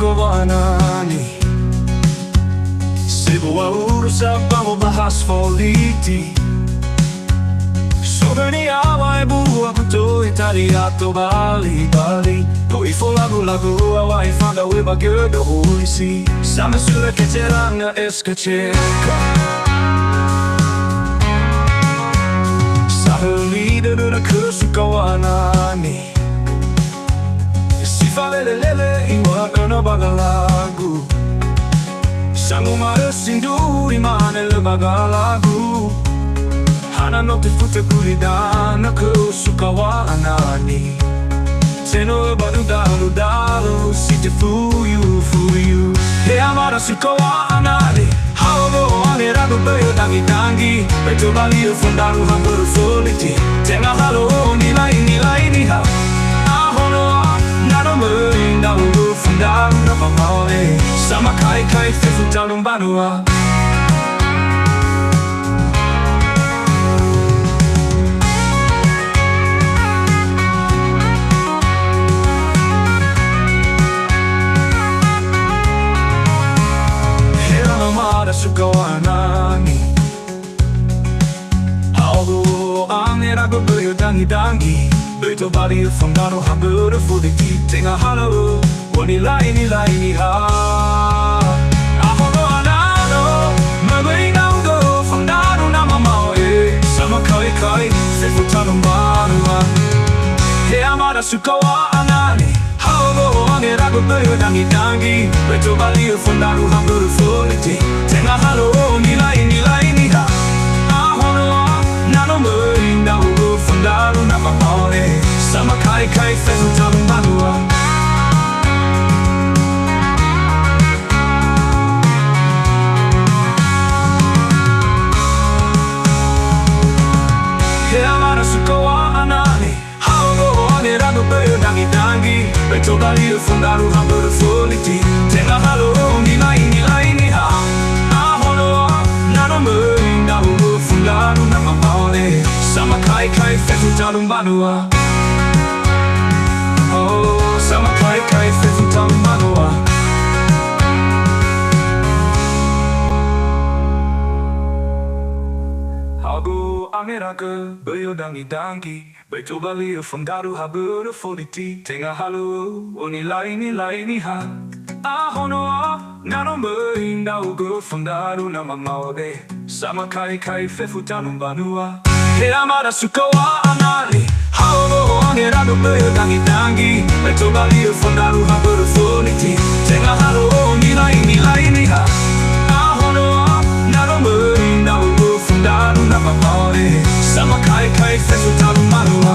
SukaWa'anani. Sebuah urusan bahas politik. Sobrani awal buah kutu tadi atau balik-balik. Tuifo lagu-lagu awal fanda weba gerdo ulisi. Sama sudah kecerangnya es keceka. Saheli duduk ke SukaWa'anani. Sifat lele-lele iwa kena baga lagu. Sangu maresindu imane lembaga lagu. Hana notte futte guridana ke SukaWa'anani. Teno baru-daru siti fuyu. Hey Amada SukaWa'anani. Hawo ane ragu bayo dangi-dangi. Beto bali fundaru hampir foliti. Tengah halo nilai ni ha. Ahono nado merinda fundaru napa maole. Sama kai fefu talung banua. Amada SukaWa'anani. Hawo ane ragu bayo dangi-dangi. Beto bali fundaru hampir foliti. Tengah halo menilai ni ha. Ahono anano mabingang do fundaru nama mau sama kai fefu talung banua. Hey Amada SukaWa'anani. Hawo ane ragu bayo dangi-dangi. Beto bali fundaru hampir foliti. Tengah halo nilai ni ha. Ahono nano merinda fundaru nama mau sama kai fefu talung banua. Amada SukaWa'anani. Hawo ane ragu bayo dangi-dangi. Beto bali fundaru hampir foliti. Tengah halo nilai ni ha. Ahono nano merinda fundaru nama maole. Sama kai fefu talung banua. Oh, sama kai fefu talung banua. Hago angeraga bayo dangi-dangi. Beto bali fundaru hampir foliti. Tengah halo nilai ni ha. Ahono nano merinda fundaru nama maole. Sama kai fefu talung banua. Hey Amada SukaWa'anani. Hawo angeraga bayo dangi-dangi. Beto bali fundaru hampir foliti. Tengah halo nilai ni ha. Ahono nano merinda fundaru nama maole. Sama kai fefu talung banua.